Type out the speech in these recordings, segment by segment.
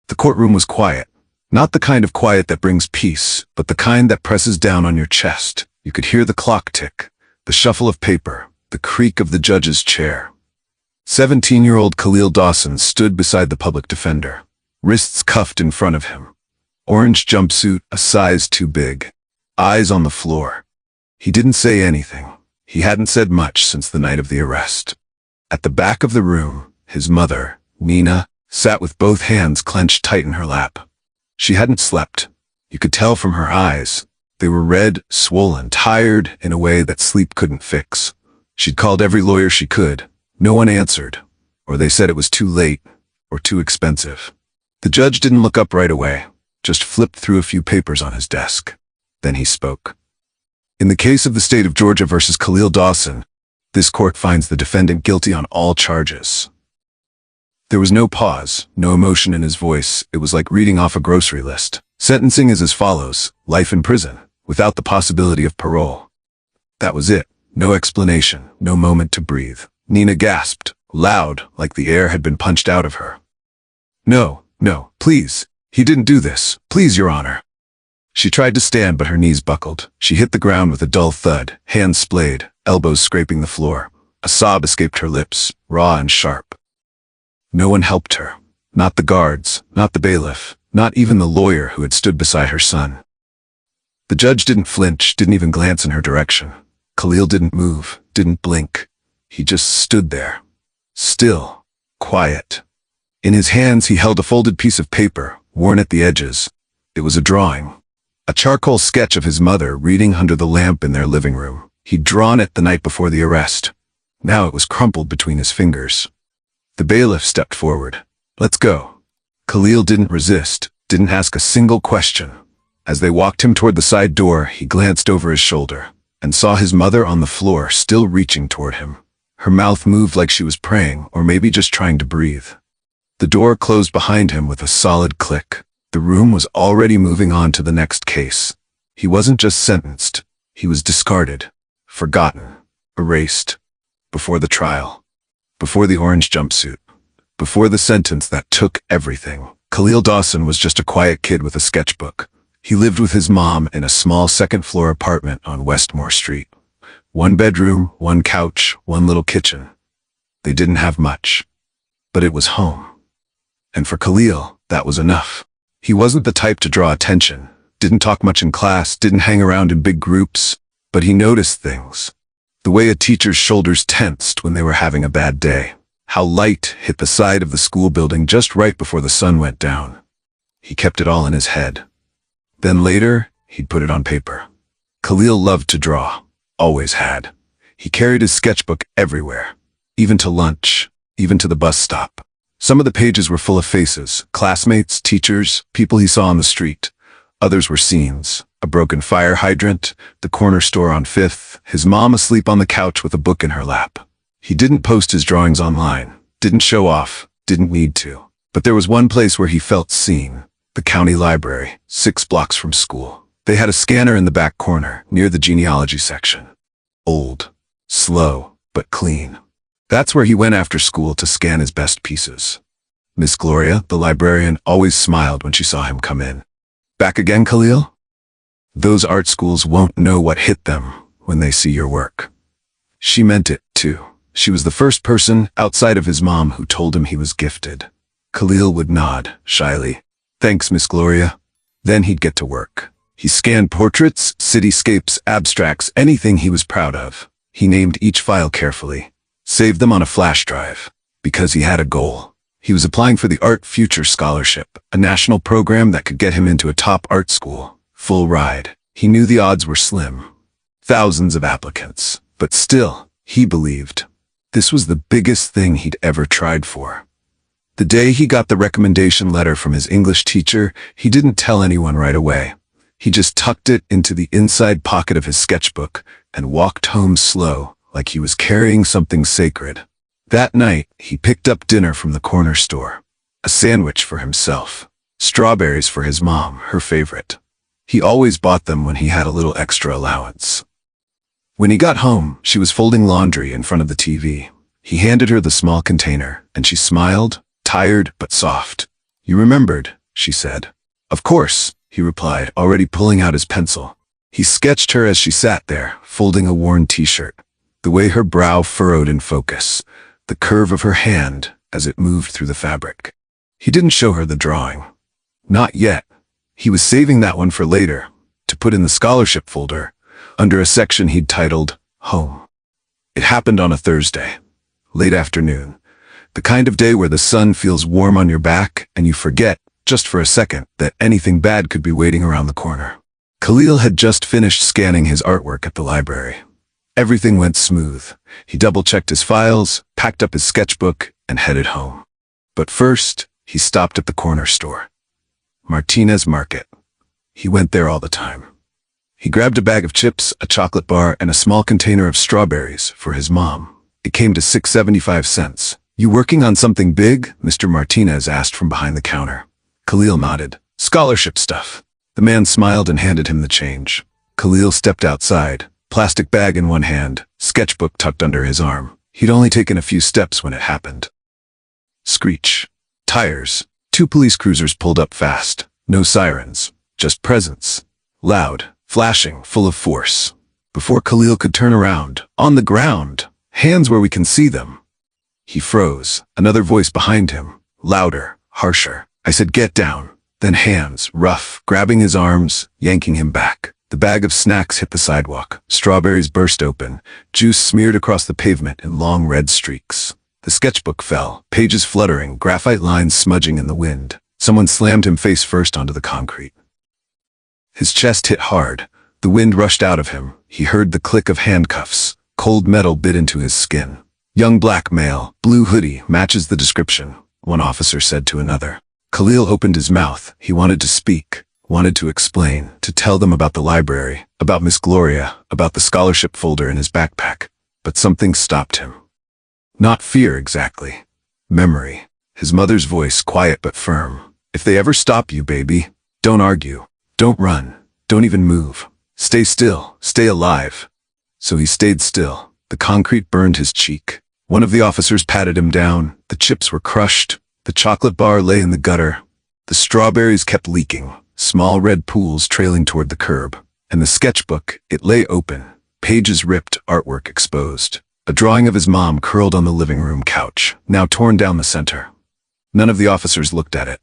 The courtroom was quiet. Not the kind of quiet that brings peace, but the kind that presses down on your chest. You could hear the clock tick, the shuffle of paper, the creak of the judge's chair. 17-year-old Khalil Dawson stood beside the public defender, wrists cuffed in front of him. Orange jumpsuit, a size too big. Eyes on the floor. He didn't say anything. He hadn't said much since the night of the arrest. At the back of the room, his mother, Nina, sat with both hands clenched tight in her lap. She hadn't slept. You could tell from her eyes. They were red, swollen, tired in a way that sleep couldn't fix. She'd called every lawyer she could. No one answered, or they said it was too late, or too expensive. The judge didn't look up right away, just flipped through a few papers on his desk. Then he spoke. In the case of the state of Georgia versus Khalil Dawson, this court finds the defendant guilty on all charges. There was no pause, no emotion in his voice. It was like reading off a grocery list. Sentencing is as follows: life in prison, without the possibility of parole. That was it. No explanation, no moment to breathe. Nina gasped, loud, like the air had been punched out of her. No, please. He didn't do this. Please, Your Honor. She tried to stand, but her knees buckled. She hit the ground with a dull thud, hands splayed, elbows scraping the floor. A sob escaped her lips, raw and sharp. No one helped her. Not the guards, not the bailiff, not even the lawyer who had stood beside her son. The judge didn't flinch, didn't even glance in her direction. Khalil didn't move, didn't blink. He just stood there. Still. Quiet. In his hands he held a folded piece of paper, worn at the edges. It was a drawing. A charcoal sketch of his mother reading under the lamp in their living room. He'd drawn it the night before the arrest. Now it was crumpled between his fingers. The bailiff stepped forward. Let's go. Khalil didn't resist, didn't ask a single question. As they walked him toward the side door, he glanced over his shoulder and saw his mother on the floor, still reaching toward him. Her mouth moved like she was praying, or maybe just trying to breathe. The door closed behind him with a solid click. The room was already moving on to the next case. He wasn't just sentenced. He was discarded, forgotten, erased. Before the trial. Before the orange jumpsuit. Before the sentence that took everything. Khalil Dawson was just a quiet kid with a sketchbook. He lived with his mom in a small second-floor apartment on Westmore Street. One bedroom, one couch, one little kitchen. They didn't have much. But it was home. And for Khalil, that was enough. He wasn't the type to draw attention, didn't talk much in class, didn't hang around in big groups, but he noticed things. The way a teacher's shoulders tensed when they were having a bad day. How light hit the side of the school building just right before the sun went down. He kept it all in his head. Then later, he'd put it on paper. Khalil loved to draw. Always had. He carried his sketchbook everywhere. Even to lunch. Even to the bus stop. Some of the pages were full of faces. Classmates, teachers, people he saw on the street. Others were scenes. A broken fire hydrant, the corner store on 5th, his mom asleep on the couch with a book in her lap. He didn't post his drawings online. Didn't show off. Didn't need to. But there was one place where he felt seen. The county library, 6 blocks from school. They had a scanner in the back corner, near the genealogy section. Old. Slow, but clean. That's where he went after school to scan his best pieces. Miss Gloria, the librarian, always smiled when she saw him come in. Back again, Khalil? Those art schools won't know what hit them when they see your work. She meant it, too. She was the first person, outside of his mom, who told him he was gifted. Khalil would nod, shyly. Thanks, Miss Gloria. Then he'd get to work. He scanned portraits, cityscapes, abstracts, anything he was proud of. He named each file carefully. Saved them on a flash drive. Because he had a goal. He was applying for the Art Future Scholarship, a national program that could get him into a top art school. Full ride. He knew the odds were slim. Thousands of applicants. But still, he believed. This was the biggest thing he'd ever tried for. The day he got the recommendation letter from his English teacher, he didn't tell anyone right away. He just tucked it into the inside pocket of his sketchbook and walked home slow, like he was carrying something sacred. That night, he picked up dinner from the corner store. A sandwich for himself. Strawberries for his mom, her favorite. He always bought them when he had a little extra allowance. When he got home, she was folding laundry in front of the TV. He handed her the small container, and she smiled, tired but soft. You remembered, she said. Of course, he replied, already pulling out his pencil. He sketched her as she sat there, folding a worn t-shirt. The way her brow furrowed in focus, the curve of her hand as it moved through the fabric. He didn't show her the drawing. Not yet. He was saving that one for later, to put in the scholarship folder, under a section he'd titled, Home. It happened on a Thursday, late afternoon, the kind of day where the sun feels warm on your back and you forget, just for a second, that anything bad could be waiting around the corner. Khalil had just finished scanning his artwork at the library. Everything went smooth. He double-checked his files, packed up his sketchbook, and headed home. But first, he stopped at the corner store. Martinez Market. He went there all the time. He grabbed a bag of chips, a chocolate bar, and a small container of strawberries for his mom. It came to 6.75 cents. You working on something big? Mr. Martinez asked from behind the counter. Khalil nodded. Scholarship stuff. The man smiled and handed him the change. Khalil stepped outside, plastic bag in one hand, sketchbook tucked under his arm. He'd only taken a few steps when it happened. Screech. Tires. 2 police cruisers pulled up fast. No sirens. Just presence. Loud. Flashing. Full of force. Before Khalil could turn around, on the ground, hands where we can see them. He froze. Another voice behind him. Louder. Harsher. I said get down. Then hands, rough, grabbing his arms, yanking him back. The bag of snacks hit the sidewalk. Strawberries burst open. Juice smeared across the pavement in long red streaks. The sketchbook fell, pages fluttering, graphite lines smudging in the wind. Someone slammed him face first onto the concrete. His chest hit hard. The wind rushed out of him. He heard the click of handcuffs. Cold metal bit into his skin. Young black male, blue hoodie, matches the description, one officer said to another. Khalil opened his mouth. He wanted to speak, wanted to explain, to tell them about the library, about Miss Gloria, about the scholarship folder in his backpack. But something stopped him. Not fear exactly. Memory. His mother's voice, quiet but firm. If they ever stop you, baby, don't argue. Don't run. Don't even move. Stay still. Stay alive. So he stayed still. The concrete burned his cheek. One of the officers patted him down. The chips were crushed. The chocolate bar lay in the gutter. The strawberries kept leaking, small red pools trailing toward the curb. And the sketchbook, it lay open, pages ripped, artwork exposed. A drawing of his mom curled on the living room couch, now torn down the center. None of the officers looked at it.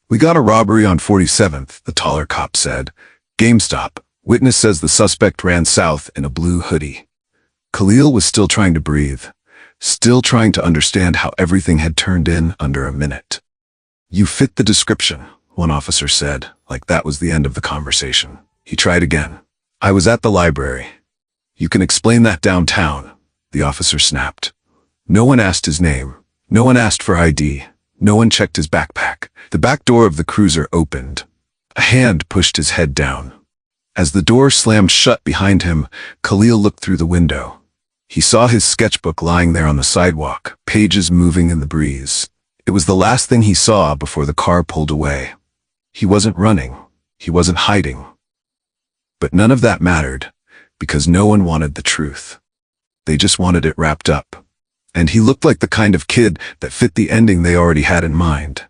We got a robbery on 47th, the taller cop said. GameStop. Witness says the suspect ran south in a blue hoodie. Khalil was still trying to breathe. Still trying to understand how everything had turned in under a minute. You fit the description, one officer said, like that was the end of the conversation. He tried again. I was at the library. You can explain that downtown, the officer snapped. No one asked his name. No one asked for ID. No one checked his backpack. The back door of the cruiser opened. A hand pushed his head down. As the door slammed shut behind him, Khalil looked through the window. He saw his sketchbook lying there on the sidewalk, pages moving in the breeze. It was the last thing he saw before the car pulled away. He wasn't running. He wasn't hiding. But none of that mattered, because no one wanted the truth. They just wanted it wrapped up. And he looked like the kind of kid that fit the ending they already had in mind.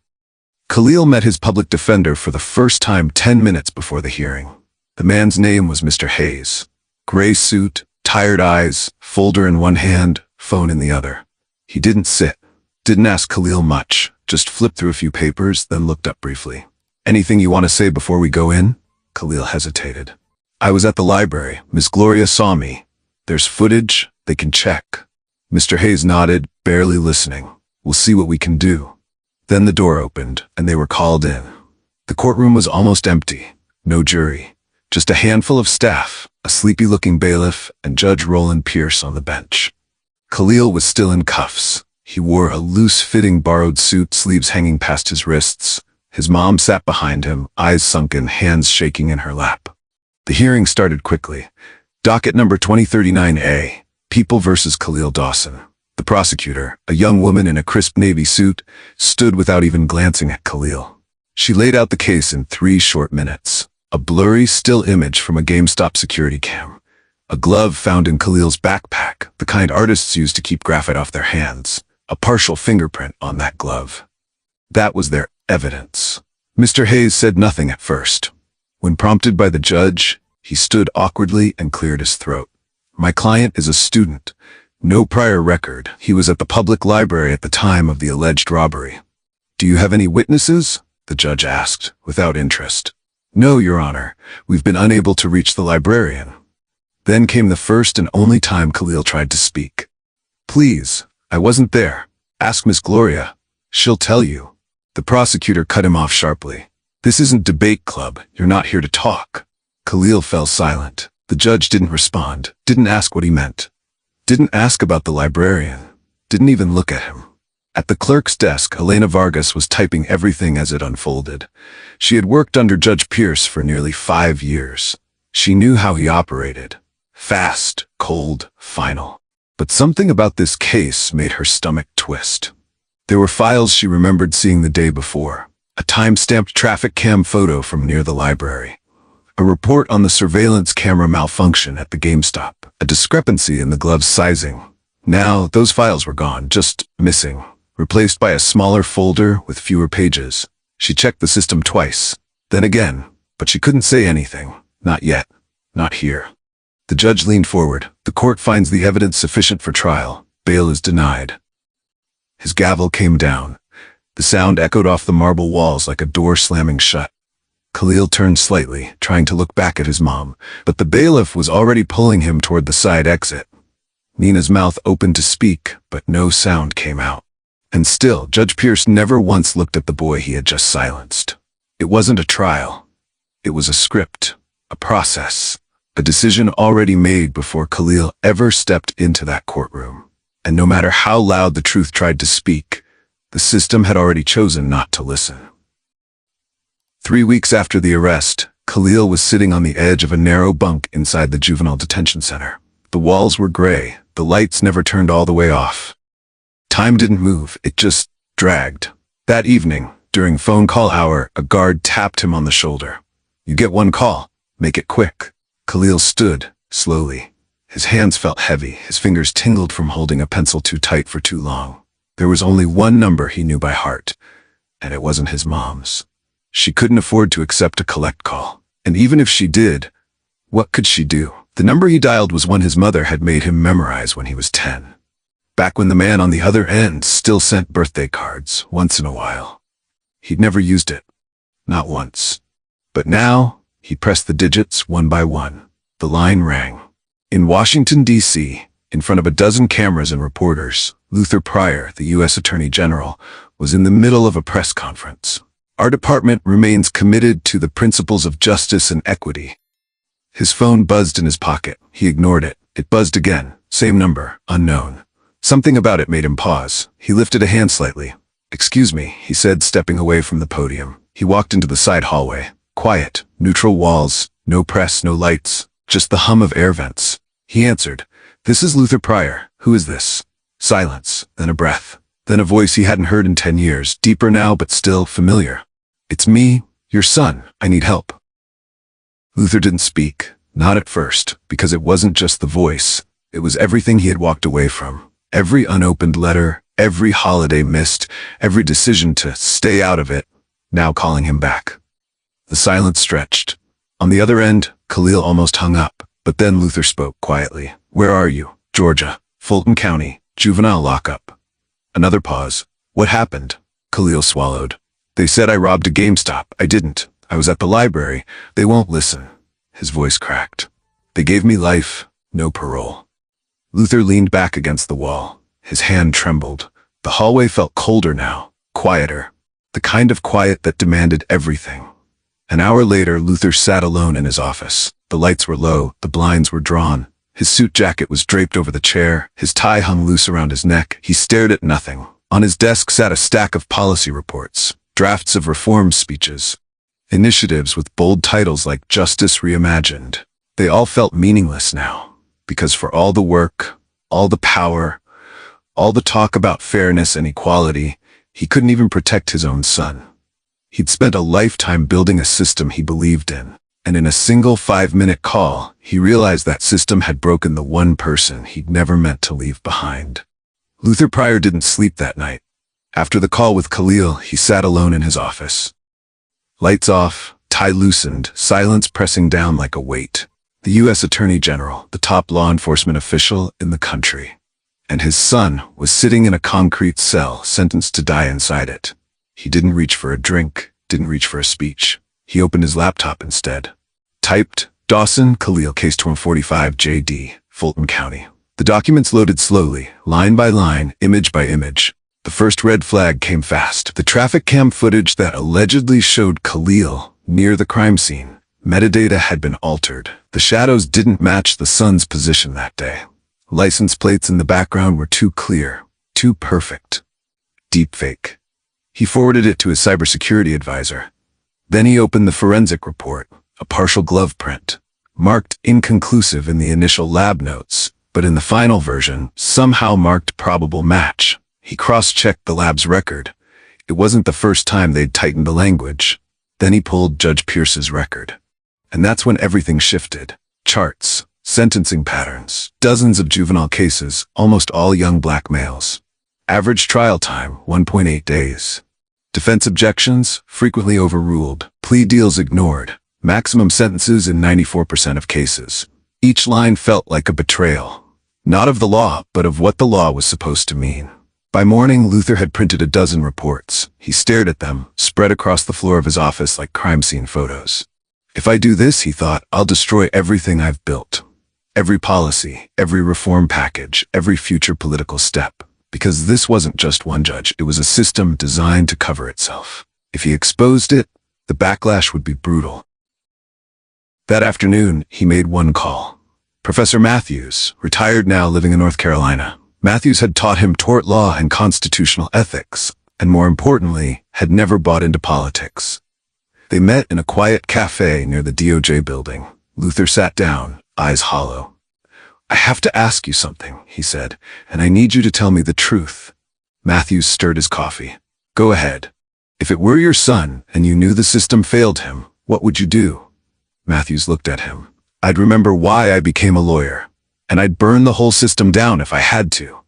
Khalil met his public defender for the first time 10 minutes before the hearing. The man's name was Mr. Hayes. Gray suit, tired eyes, folder in one hand, phone in the other. He didn't sit, didn't ask Khalil much, just flipped through a few papers, then looked up briefly. Anything you want to say before we go in? Khalil hesitated. I was at the library. Miss Gloria saw me. There's footage. They can check. Mr. Hayes nodded, barely listening. We'll see what we can do. Then the door opened, and they were called in. The courtroom was almost empty. No jury. Just a handful of staff, a sleepy-looking bailiff, and Judge Roland Pierce on the bench. Khalil was still in cuffs. He wore a loose-fitting borrowed suit, sleeves hanging past his wrists. His mom sat behind him, eyes sunken, hands shaking in her lap. The hearing started quickly. Docket number 2039A, People versus Khalil Dawson. The prosecutor, a young woman in a crisp navy suit, stood without even glancing at Khalil. She laid out the case in 3 short minutes. A blurry, still image from a GameStop security cam. A glove found in Khalil's backpack, the kind artists use to keep graphite off their hands. A partial fingerprint on that glove. That was their Evidence. Mr. Hayes said nothing at first. When prompted by the judge, he stood awkwardly and cleared his throat. My client is a student. No prior record. He was at the public library at the time of the alleged robbery. Do you have any witnesses? The judge asked, without interest. No, Your Honor. We've been unable to reach the librarian. Then came the first and only time Khalil tried to speak. Please, I wasn't there. Ask Miss Gloria. She'll tell you. The prosecutor cut him off sharply. This isn't debate club. You're not here to talk. Khalil fell silent. The judge didn't respond, didn't ask what he meant. Didn't ask about the librarian. Didn't even look at him. At the clerk's desk, Elena Vargas was typing everything as it unfolded. She had worked under Judge Pierce for nearly 5 years. She knew how he operated. Fast, cold, final. But something about this case made her stomach twist. There were files she remembered seeing the day before. A time-stamped traffic cam photo from near the library. A report on the surveillance camera malfunction at the GameStop. A discrepancy in the glove's sizing. Now, those files were gone, just missing. Replaced by a smaller folder with fewer pages. She checked the system twice, then again, but she couldn't say anything. Not yet. Not here. The judge leaned forward. The court finds the evidence sufficient for trial. Bail is denied. His gavel came down. The sound echoed off the marble walls like a door slamming shut. Khalil turned slightly, trying to look back at his mom, but the bailiff was already pulling him toward the side exit. Nina's mouth opened to speak, but no sound came out. And still, Judge Pierce never once looked at the boy he had just silenced. It wasn't a trial. It was a script, a process, a decision already made before Khalil ever stepped into that courtroom. And no matter how loud the truth tried to speak, the system had already chosen not to listen. 3 weeks after the arrest, Khalil was sitting on the edge of a narrow bunk inside the juvenile detention center. The walls were gray, the lights never turned all the way off. Time didn't move, it just dragged. That evening, during phone call hour, a guard tapped him on the shoulder. You get one call, make it quick. Khalil stood, slowly. His hands felt heavy, his fingers tingled from holding a pencil too tight for too long. There was only one number he knew by heart, and it wasn't his mom's. She couldn't afford to accept a collect call. And even if she did, what could she do? The number he dialed was one his mother had made him memorize when he was 10. Back when the man on the other end still sent birthday cards, once in a while. He'd never used it. Not once. But now, he pressed the digits one by one. The line rang. In Washington, D.C., in front of a dozen cameras and reporters, Luther Pryor, the U.S. Attorney General, was in the middle of a press conference. Our department remains committed to the principles of justice and equity. His phone buzzed in his pocket. He ignored it. It buzzed again. Same number. Unknown. Something about it made him pause. He lifted a hand slightly. Excuse me, he said, stepping away from the podium. He walked into the side hallway. Quiet. Neutral walls. No press, no lights. Just the hum of air vents. He answered. This is Luther Pryor. Who is this? Silence. Then a breath. Then a voice he hadn't heard in 10 years. Deeper now, but still familiar. It's me, your son. I need help. Luther didn't speak. Not at first, because it wasn't just the voice. It was everything he had walked away from. Every unopened letter, every holiday missed, every decision to stay out of it, now calling him back. The silence stretched. On the other end, Khalil almost hung up, but then Luther spoke quietly. Where are you? Georgia, Fulton County, juvenile lockup. Another pause. What happened? Khalil swallowed. They said I robbed a GameStop. I didn't. I was at the library. They won't listen. His voice cracked. They gave me life, no parole. Luther leaned back against the wall. His hand trembled. The hallway felt colder now, quieter. The kind of quiet that demanded everything. An hour later, Luther sat alone in his office. The lights were low, the blinds were drawn. His suit jacket was draped over the chair, his tie hung loose around his neck. He stared at nothing. On his desk sat a stack of policy reports, drafts of reform speeches, initiatives with bold titles like Justice Reimagined. They all felt meaningless now, because for all the work, all the power, all the talk about fairness and equality, he couldn't even protect his own son. He'd spent a lifetime building a system he believed in, and in a single 5-minute call, he realized that system had broken the one person he'd never meant to leave behind. Luther Pryor didn't sleep that night. After the call with Khalil, he sat alone in his office. Lights off, tie loosened, silence pressing down like a weight. The U.S. Attorney General, the top law enforcement official in the country, and his son was sitting in a concrete cell, sentenced to die inside it. He didn't reach for a drink, didn't reach for a speech. He opened his laptop instead. Typed, Dawson, Khalil, case 1245 JD, Fulton County. The documents loaded slowly, line by line, image by image. The first red flag came fast. The traffic cam footage that allegedly showed Khalil near the crime scene. Metadata had been altered. The shadows didn't match the son's position that day. License plates in the background were too clear, too perfect. Deepfake. He forwarded it to his cybersecurity advisor. Then he opened the forensic report, a partial glove print, marked inconclusive in the initial lab notes, but in the final version, somehow marked probable match. He cross-checked the lab's record. It wasn't the first time they'd tightened the language. Then he pulled Judge Pierce's record. And that's when everything shifted. Charts, sentencing patterns, dozens of juvenile cases, almost all young black males. Average trial time, 1.8 days. Defense objections, frequently overruled. Plea deals ignored. Maximum sentences in 94% of cases. Each line felt like a betrayal. Not of the law, but of what the law was supposed to mean. By morning, Luther had printed a dozen reports. He stared at them, spread across the floor of his office like crime scene photos. If I do this, he thought, I'll destroy everything I've built. Every policy, every reform package, every future political step. Because this wasn't just one judge, it was a system designed to cover itself. If he exposed it, the backlash would be brutal. That afternoon, he made one call. Professor Matthews, retired now, living in North Carolina. Matthews had taught him tort law and constitutional ethics, and more importantly, had never bought into politics. They met in a quiet cafe near the DOJ building. Luther sat down, eyes hollow. I have to ask you something, he said, and I need you to tell me the truth. Matthews stirred his coffee. Go ahead. If it were your son and you knew the system failed him, what would you do? Matthews looked at him. I'd remember why I became a lawyer, and I'd burn the whole system down if I had to.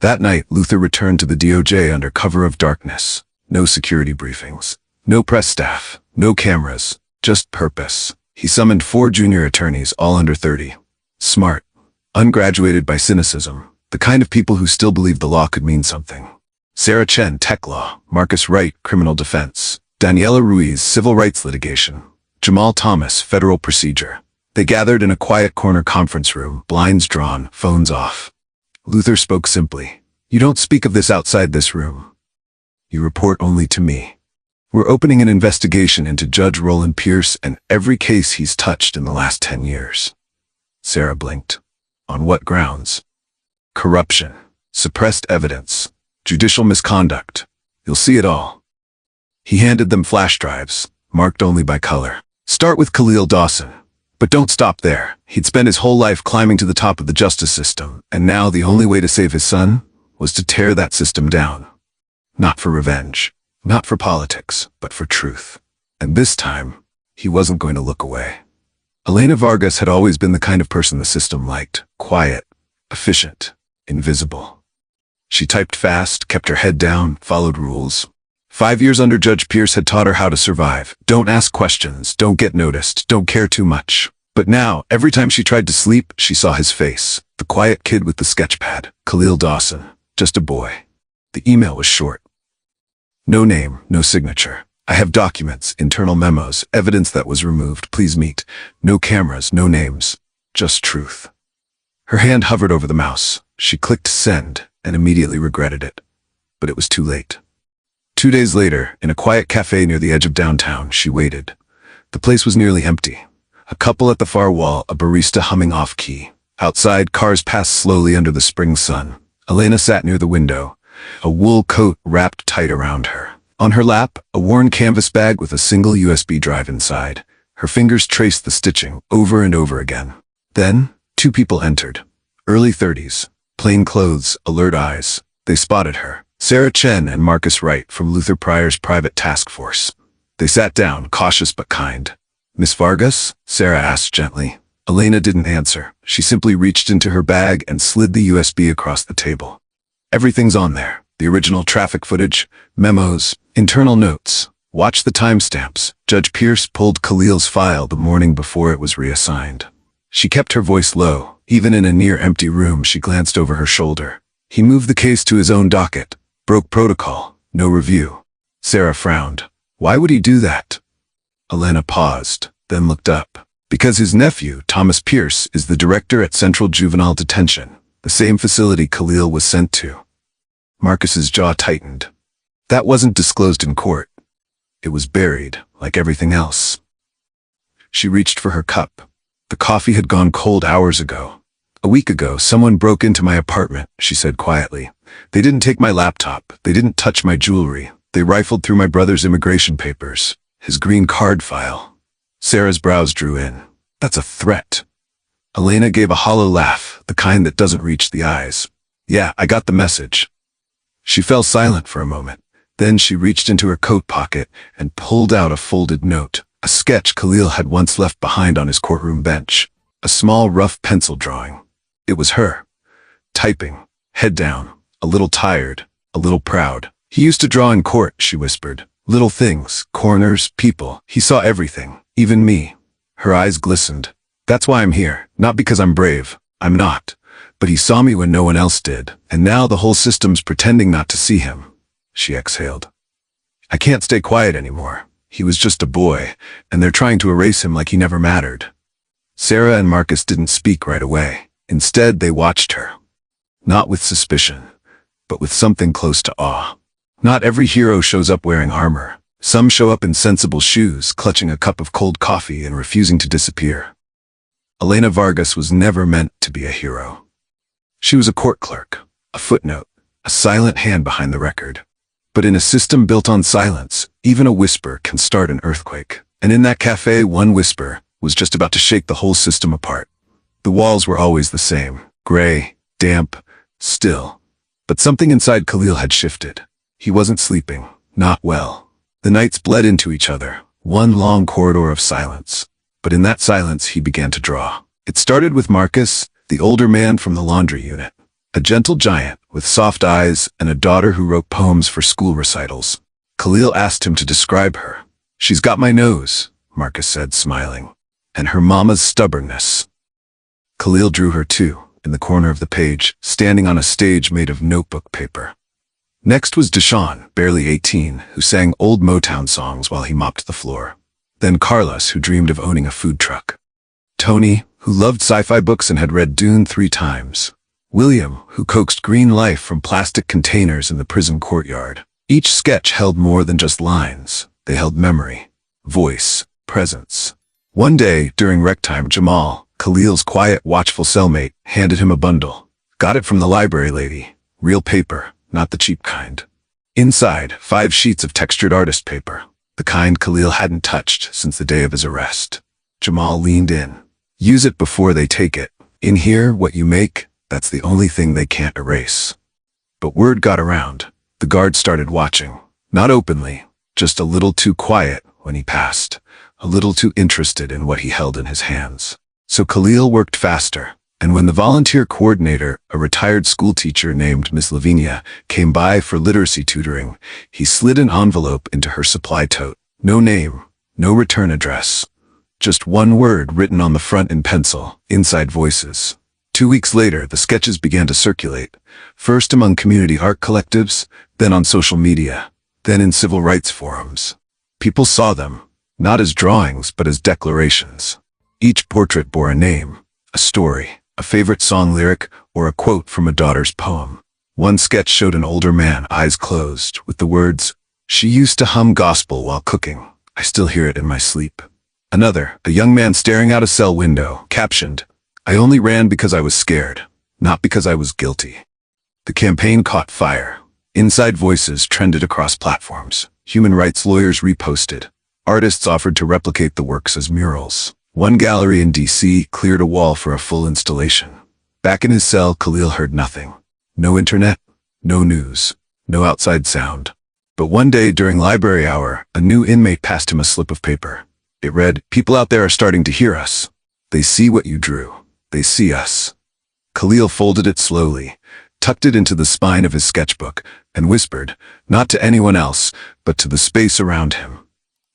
That night, Luther returned to the DOJ under cover of darkness. No security briefings. No press staff. No cameras. Just purpose. He summoned 4 junior attorneys, all under 30. Smart. Ungraduated by cynicism. The kind of people who still believed the law could mean something. Sarah Chen, tech law. Marcus Wright, criminal defense. Daniela Ruiz, civil rights litigation. Jamal Thomas, federal procedure. They gathered in a quiet corner conference room, blinds drawn, phones off. Luther spoke simply. You don't speak of this outside this room. You report only to me. We're opening an investigation into Judge Roland Pierce and every case he's touched in the last 10 years. Sarah blinked. On what grounds? Corruption, suppressed evidence, judicial misconduct. You'll see it all. He handed them flash drives, marked only by color. Start with Khalil Dawson. But don't stop there. He'd spent his whole life climbing to the top of the justice system, and now the only way to save his son was to tear that system down. Not for revenge, not for politics, but for truth. And this time, he wasn't going to look away. Elena Vargas had always been the kind of person the system liked. Quiet, efficient, invisible. She typed fast, kept her head down, followed rules. 5 years under Judge Pierce had taught her how to survive. Don't ask questions, don't get noticed, don't care too much. But now, every time she tried to sleep, she saw his face. The quiet kid with the sketchpad. Khalil Dawson. Just a boy. The email was short. No name, no signature. I have documents, internal memos, evidence that was removed. Please meet. No cameras, no names. Just truth. Her hand hovered over the mouse. She clicked send and immediately regretted it. But it was too late. 2 days later, in a quiet cafe near the edge of downtown, she waited. The place was nearly empty. A couple at the far wall, a barista humming off-key. Outside, cars passed slowly under the spring sun. Elena sat near the window, a wool coat wrapped tight around her. On her lap, a worn canvas bag with a single USB drive inside. Her fingers traced the stitching over and over again. Then, 2 people entered. Early 30s. Plain clothes, alert eyes. They spotted her. Sarah Chen and Marcus Wright from Luther Pryor's private task force. They sat down, cautious but kind. Miss Vargas? Sarah asked gently. Elena didn't answer. She simply reached into her bag and slid the USB across the table. Everything's on there. The original traffic footage, memos, internal notes. Watch the timestamps. Judge Pierce pulled Khalil's file the morning before it was reassigned. She kept her voice low. Even in a near-empty room, she glanced over her shoulder. He moved the case to his own docket. Broke protocol. No review. Sarah frowned. Why would he do that? Elena paused, then looked up. Because his nephew, Thomas Pierce, is the director at Central Juvenile Detention, the same facility Khalil was sent to. Marcus's jaw tightened. That wasn't disclosed in court. It was buried, like everything else. She reached for her cup. The coffee had gone cold hours ago. A week ago, someone broke into my apartment, she said quietly. They didn't take my laptop. They didn't touch my jewelry. They rifled through my brother's immigration papers, his green card file. Sarah's brows drew in. That's a threat. Elena gave a hollow laugh, the kind that doesn't reach the eyes. Yeah, I got the message. She fell silent for a moment. Then she reached into her coat pocket and pulled out a folded note, a sketch Khalil had once left behind on his courtroom bench, a small rough pencil drawing. It was her, typing, head down, a little tired, a little proud. He used to draw in court, she whispered. Little things, corners, people. He saw everything, even me. Her eyes glistened. That's why I'm here, not because I'm brave. I'm not. But he saw me when no one else did, and now the whole system's pretending not to see him. She exhaled. I can't stay quiet anymore. He was just a boy, and they're trying to erase him like he never mattered. Sarah and Marcus didn't speak right away. Instead, they watched her. Not with suspicion, but with something close to awe. Not every hero shows up wearing armor. Some show up in sensible shoes, clutching a cup of cold coffee and refusing to disappear. Elena Vargas was never meant to be a hero. She was a court clerk, a footnote, a silent hand behind the record. But in a system built on silence, even a whisper can start an earthquake. And in that cafe, one whisper was just about to shake the whole system apart. The walls were always the same, gray, damp, still. But something inside Khalil had shifted. He wasn't sleeping, not well. The nights bled into each other, one long corridor of silence. But in that silence, he began to draw. It started with Marcus, the older man from the laundry unit. A gentle giant with soft eyes and a daughter who wrote poems for school recitals. Khalil asked him to describe her. She's got my nose, Marcus said, smiling. And her mama's stubbornness. Khalil drew her too, in the corner of the page, standing on a stage made of notebook paper. Next was Deshaun, barely 18, who sang old Motown songs while he mopped the floor. Then Carlos, who dreamed of owning a food truck. Tony, who loved sci-fi books and had read Dune 3 times. William, who coaxed green life from plastic containers in the prison courtyard. Each sketch held more than just lines. They held memory, voice, presence. One day, during rec time, Jamal, Khalil's quiet, watchful cellmate, handed him a bundle. Got it from the library lady. Real paper, not the cheap kind. Inside, 5 sheets of textured artist paper, the kind Khalil hadn't touched since the day of his arrest. Jamal leaned in. Use it before they take it. In here, what you make, that's the only thing they can't erase. But word got around. The guards started watching. Not openly, just a little too quiet when he passed. A little too interested in what he held in his hands. So Khalil worked faster. And when the volunteer coordinator, a retired school teacher named Miss Lavinia, came by for literacy tutoring, he slid an envelope into her supply tote. No name, no return address. Just one word written on the front in pencil, Inside Voices. 2 weeks later, the sketches began to circulate, first among community art collectives, then on social media, then in civil rights forums. People saw them, not as drawings, but as declarations. Each portrait bore a name, a story, a favorite song lyric, or a quote from a daughter's poem. One sketch showed an older man, eyes closed, with the words, "She used to hum gospel while cooking. I still hear it in my sleep." Another, a young man staring out a cell window, captioned, "I only ran because I was scared, not because I was guilty." The campaign caught fire. Inside Voices trended across platforms. Human rights lawyers reposted. Artists offered to replicate the works as murals. One gallery in D.C. cleared a wall for a full installation. Back in his cell, Khalil heard nothing. No internet, no news, no outside sound. But one day during library hour, a new inmate passed him a slip of paper. It read, "People out there are starting to hear us. They see what you drew. They see us." Khalil folded it slowly, tucked it into the spine of his sketchbook, and whispered, not to anyone else, but to the space around him.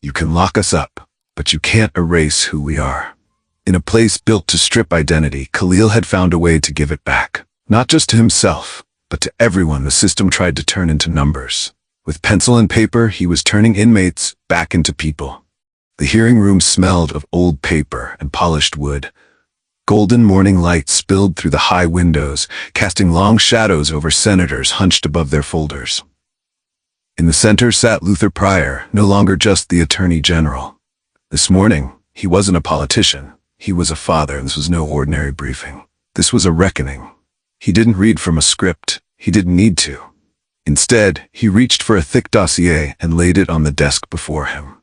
You can lock us up, but you can't erase who we are. In a place built to strip identity, Khalil had found a way to give it back. Not just to himself, but to everyone the system tried to turn into numbers. With pencil and paper, he was turning inmates back into people. The hearing room smelled of old paper and polished wood. Golden morning light spilled through the high windows, casting long shadows over senators hunched above their folders. In the center sat Luther Pryor, no longer just the Attorney General. This morning, he wasn't a politician. He was a father, and this was no ordinary briefing. This was a reckoning. He didn't read from a script. He didn't need to. Instead, he reached for a thick dossier and laid it on the desk before him.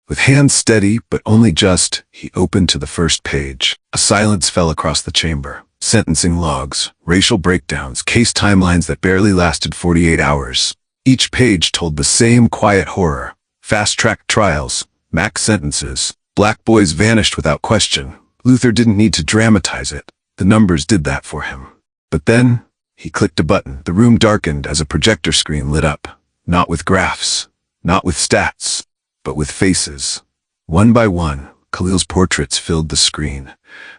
With hands steady, but only just, he opened to the first page. A silence fell across the chamber. Sentencing logs, racial breakdowns, case timelines that barely lasted 48 hours. Each page told the same quiet horror. Fast-track trials, max sentences. Black boys vanished without question. Luther didn't need to dramatize it. The numbers did that for him. But then, he clicked a button. The room darkened as a projector screen lit up. Not with graphs, not with stats, but with faces. One by one, Khalil's portraits filled the screen.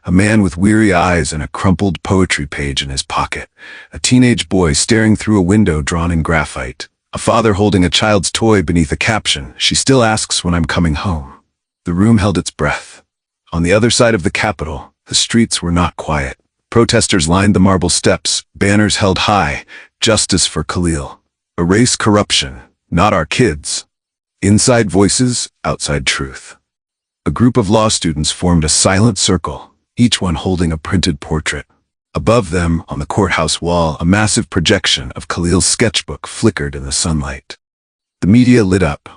A man with weary eyes and a crumpled poetry page in his pocket. A teenage boy staring through a window drawn in graphite. A father holding a child's toy beneath a caption, "She still asks when I'm coming home." The room held its breath. On the other side of the Capitol, the streets were not quiet. Protesters lined the marble steps, banners held high, "Justice for Khalil. Erase corruption, not our kids." Inside voices, outside truth. A group of law students formed a silent circle, each one holding a printed portrait. Above them, on the courthouse wall, a massive projection of Khalil's sketchbook flickered in the sunlight. The media lit up.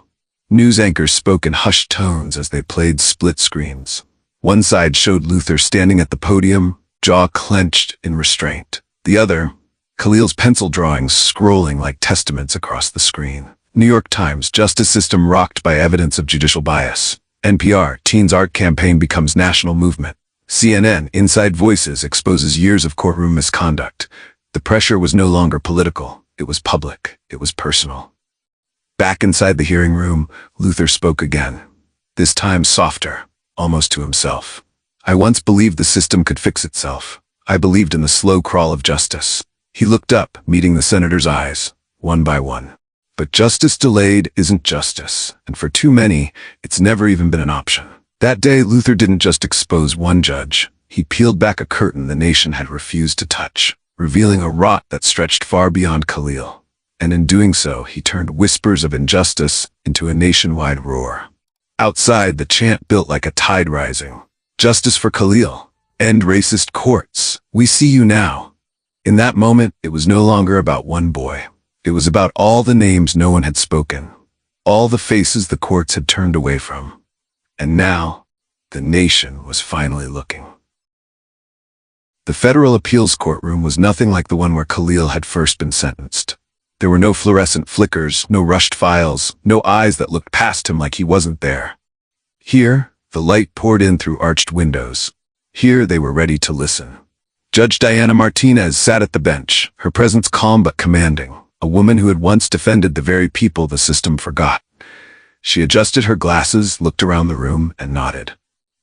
News anchors spoke in hushed tones as they played split screens. One side showed Luther standing at the podium, jaw clenched in restraint. The other, Khalil's pencil drawings scrolling like testaments across the screen. New York Times, justice system rocked by evidence of judicial bias. NPR, teens art campaign becomes national movement. CNN, inside voices exposes years of courtroom misconduct. The pressure was no longer political. It was public. It was personal. Back inside the hearing room, Luther spoke again. This time softer, almost to himself. "I once believed the system could fix itself. I believed in the slow crawl of justice." He looked up, meeting the senator's eyes, one by one. But justice delayed isn't justice, and for too many, it's never even been an option. That day, Luther didn't just expose one judge. He peeled back a curtain the nation had refused to touch, revealing a rot that stretched far beyond Khalil. And in doing so, he turned whispers of injustice into a nationwide roar. Outside, the chant built like a tide rising. "Justice for Khalil. End racist courts. We see you now." In that moment, it was no longer about one boy. It was about all the names no one had spoken, all the faces the courts had turned away from. And now, the nation was finally looking. The federal appeals courtroom was nothing like the one where Khalil had first been sentenced. There were no fluorescent flickers, no rushed files, no eyes that looked past him like he wasn't there. Here, the light poured in through arched windows. Here, they were ready to listen. Judge Diana Martinez sat at the bench, her presence calm but commanding, a woman who had once defended the very people the system forgot. She adjusted her glasses, looked around the room, and nodded.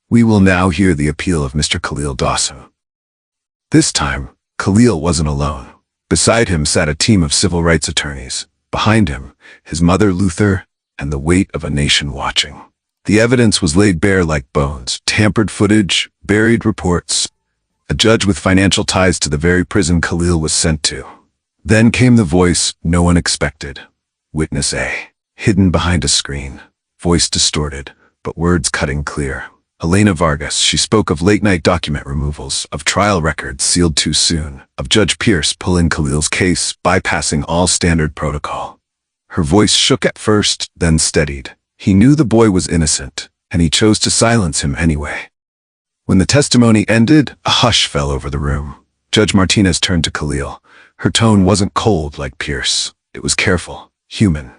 "We will now hear the appeal of Mr. Khalil Dawson." This time, Khalil wasn't alone. Beside him sat a team of civil rights attorneys. Behind him, his mother Luther, and the weight of a nation watching. The evidence was laid bare like bones, tampered footage, buried reports. A judge with financial ties to the very prison Khalil was sent to. Then came the voice no one expected. Witness A. Hidden behind a screen. Voice distorted, but words cutting clear. Elena Vargas, she spoke of late-night document removals, of trial records sealed too soon, of Judge Pierce pulling Khalil's case, bypassing all standard protocol. Her voice shook at first, then steadied. He knew the boy was innocent, and he chose to silence him anyway. When the testimony ended, a hush fell over the room. Judge Martinez turned to Khalil. Her tone wasn't cold like Pierce. It was careful, human.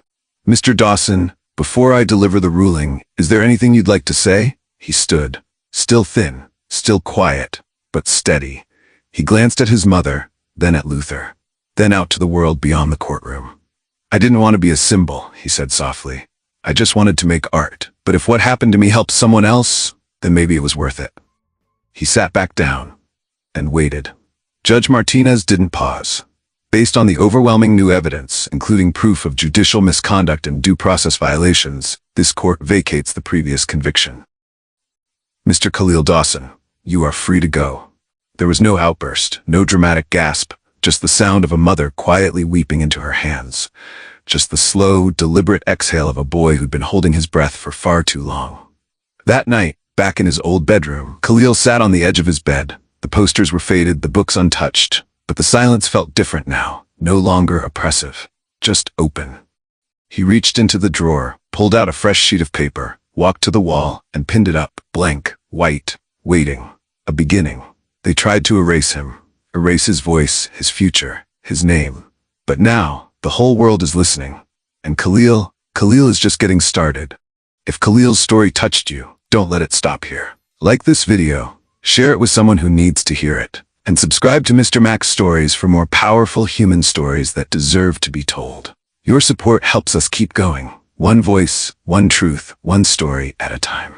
"Mr. Dawson, before I deliver the ruling, is there anything you'd like to say?" He stood, still thin, still quiet, but steady. He glanced at his mother, then at Luther. then out to the world beyond the courtroom. I didn't want to be a symbol, he said softly. I just wanted to make art. But if what happened to me helped someone else, then maybe it was worth it. He sat back down and waited. Judge Martinez didn't pause. Based on the overwhelming new evidence, including proof of judicial misconduct and due process violations, this court vacates the previous conviction. Mr. Khalil Dawson, you are free to go. There was no outburst, no dramatic gasp, just the sound of a mother quietly weeping into her hands. Just the slow, deliberate exhale of a boy who'd been holding his breath for far too long. That night, back in his old bedroom, Khalil sat on the edge of his bed. The posters were faded, the books untouched, but the silence felt different now, no longer oppressive, just open. He reached into the drawer, pulled out a fresh sheet of paper, walked to the wall, and pinned it up, blank, white, waiting, a beginning. They tried to erase him, erase his voice, his future, his name. But now, the whole world is listening. And Khalil is just getting started. If Khalil's story touched you, don't let it stop here. Like this video, share it with someone who needs to hear it, and subscribe to Mr. Mac's Stories for more powerful human stories that deserve to be told. Your support helps us keep going. One voice, one truth, one story at a time.